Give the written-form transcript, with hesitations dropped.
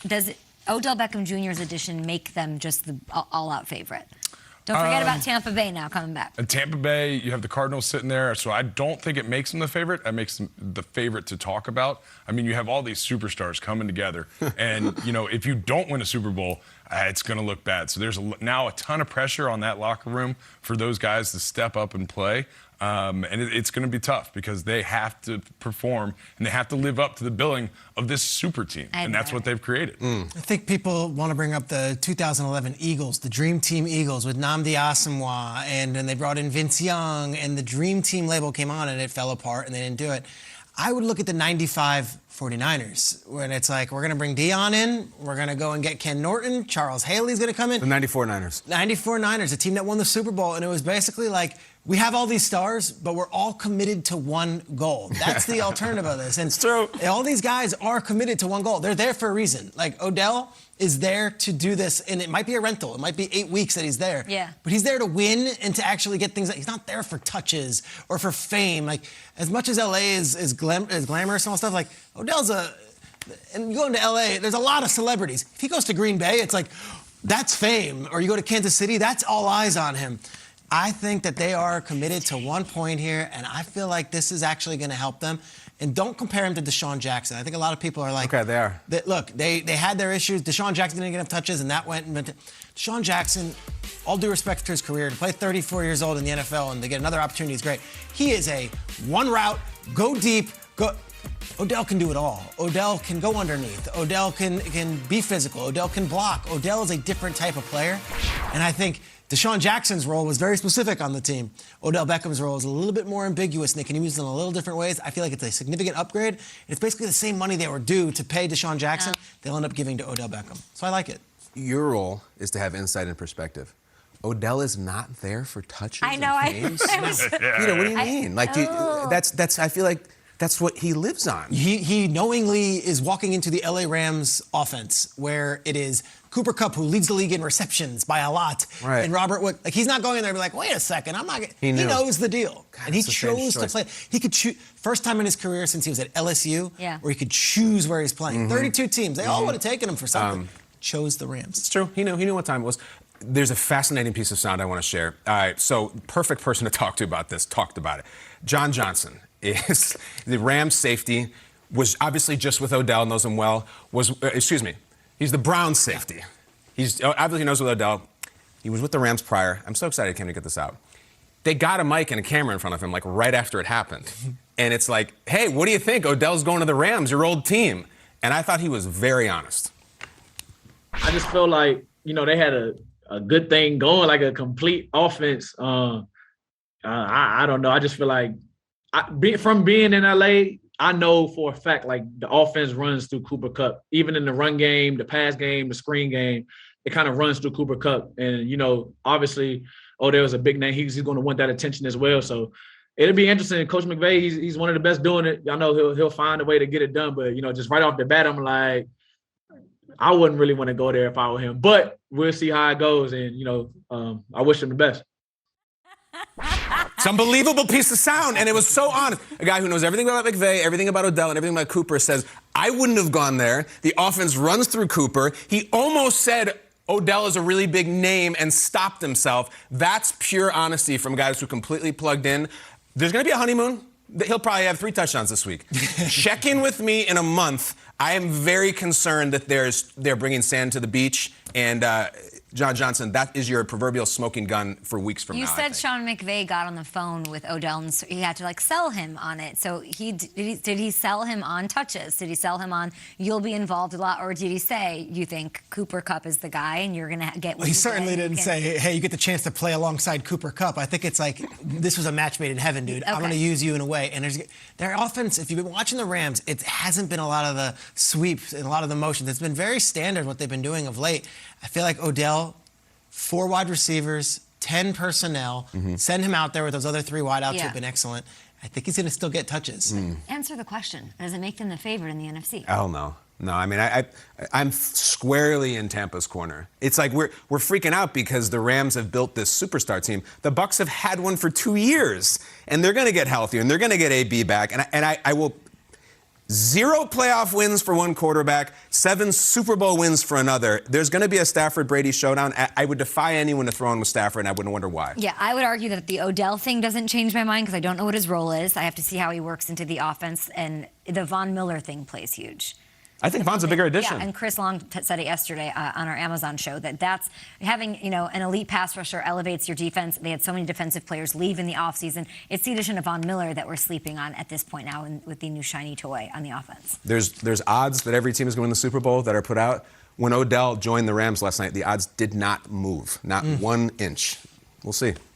Does Odell Beckham Jr.'s addition make them just the all-out favorite? Don't forget about Tampa Bay now coming back. And Tampa Bay, you have the Cardinals sitting there, so I don't think it makes them the favorite. It makes them the favorite to talk about. I mean, you have all these superstars coming together, and, you know, if you don't win a Super Bowl, it's going to look bad. So there's now a ton of pressure on that locker room for those guys to step up and play. And it's going to be tough because they have to perform and they have to live up to the billing of this super team. And that's what they've created. I think people want to bring up the 2011 Eagles, the Dream Team Eagles with Nnamdi Asomugha, and then they brought in Vince Young, and the Dream Team label came on and it fell apart and they didn't do it. I would look at the 95 49ers when it's like, we're going to bring Dion in, we're going to go and get Ken Norton, Charles Haley's going to come in. The 94 Niners. 94 Niners, a team that won the Super Bowl, and it was basically like, we have all these stars, but we're all committed to one goal. That's the alternative of this. And it's true. All these guys are committed to one goal. They're there for a reason. Like, Odell is there to do this, and it might be a rental. It might be 8 weeks that he's there. Yeah. But he's there to win and to actually get things. He's not there for touches or for fame. Like, as much as LA is glamorous and all stuff, like, Odell's and you go into LA, there's a lot of celebrities. If he goes to Green Bay, it's like, that's fame. Or you go to Kansas City, that's all eyes on him. I think that they are committed to one point here, and I feel like this is actually going to help them. And don't compare him to Deshaun Jackson. I think a lot of people are like... Okay, they are. Look, they had their issues. Deshaun Jackson didn't get enough touches, and that went... Deshaun Jackson, all due respect to his career, to play 34 years old in the NFL and to get another opportunity is great. He is a one route, go deep, go... Odell can do it all. Odell can go underneath. Odell can be physical. Odell can block. Odell is a different type of player, and I think... Deshaun Jackson's role was very specific on the team. Odell Beckham's role is a little bit more ambiguous, and they can use it in a little different ways. I feel like it's a significant upgrade. It's basically the same money they were due to pay Deshaun Jackson. They'll end up giving to Odell Beckham. So I like it. Your role is to have insight and perspective. Odell is not there for touches. I know. And games. What do you mean? Like, that's. I feel like that's what he lives on. He knowingly is walking into the LA Rams offense where it is Cooper Kupp, who leads the league in receptions by a lot, right. And Robert Wood. Like, he's not going in there and be like, wait a second, I'm not. He knows the deal, God, and he chose to play. He could choose. First time in his career since he was at LSU, where he could choose where he's playing. 32 teams, they all would have taken him for something. Chose the Rams. It's true. He knew what time it was. There's a fascinating piece of sound I want to share. All right, so perfect person to talk to about this. Talked about it. John Johnson is the Rams safety. Was obviously just with Odell, knows him well. He's the Browns safety. He's obviously knows with Odell. He was with the Rams prior. I'm so excited I came to get this out. They got a mic and a camera in front of him, like, right after it happened. And it's like, hey, what do you think? Odell's going to the Rams, your old team. And I thought he was very honest. I just feel like, they had a good thing going, like a complete offense. I don't know. I just feel like from being in LA, I know for a fact, like, the offense runs through Cooper Kupp. Even in the run game, the pass game, the screen game, it kind of runs through Cooper Kupp. And, obviously, Odell's a big name. He's going to want that attention as well. So it'll be interesting. Coach McVay, he's one of the best doing it. I know he'll find a way to get it done. But, just right off the bat, I'm like, I wouldn't really want to go there if I were him. But we'll see how it goes. And, I wish him the best. It's an unbelievable piece of sound, and it was so honest. A guy who knows everything about McVay, everything about Odell, and everything about Cooper says, I wouldn't have gone there. The offense runs through Cooper. He almost said Odell is a really big name and stopped himself. That's pure honesty from guys who completely plugged in. There's going to be a honeymoon. He'll probably have 3 touchdowns this week. Check in with me in a month. I am very concerned that they're bringing sand to the beach, and John Johnson, that is your proverbial smoking gun for weeks from now. You said Sean McVay got on the phone with Odell and he had to sell him on it. So did he sell him on touches? Did he sell him on you'll be involved a lot, or did he say you think Cooper Kupp is the guy and you're gonna get? Well, he certainly didn't say, hey, you get the chance to play alongside Cooper Kupp. I think it's like this was a match made in heaven, dude. Okay. I'm gonna use you in a way. And their offense. If you've been watching the Rams, it hasn't been a lot of the sweeps and a lot of the motions. It's been very standard what they've been doing of late. I feel like Odell, 4 wide receivers, 10 personnel, send him out there with those other 3 wideouts who've been excellent. I think he's going to still get touches. Answer the question. Does it make them the favorite in the NFC? Hell no. No, I mean, I'm squarely in Tampa's corner. It's like we're freaking out because the Rams have built this superstar team. The Bucs have had one for 2 years, and they're going to get healthier, and they're going to get AB back. And I will... 0 playoff wins for one quarterback, 7 Super Bowl wins for another. There's going to be a Stafford-Brady showdown. I would defy anyone to throw in with Stafford, and I wouldn't wonder why. Yeah, I would argue that the Odell thing doesn't change my mind because I don't know what his role is. I have to see how he works into the offense, and the Von Miller thing plays huge. I think Von's a bigger addition. Yeah, and Chris Long said it yesterday on our Amazon show that's having, an elite pass rusher elevates your defense. They had so many defensive players leave in the offseason. It's the addition of Von Miller that we're sleeping on at this point now with the new shiny toy on the offense. There's odds that every team is going to win the Super Bowl that are put out. When Odell joined the Rams last night, the odds did not move, not 1 inch. We'll see.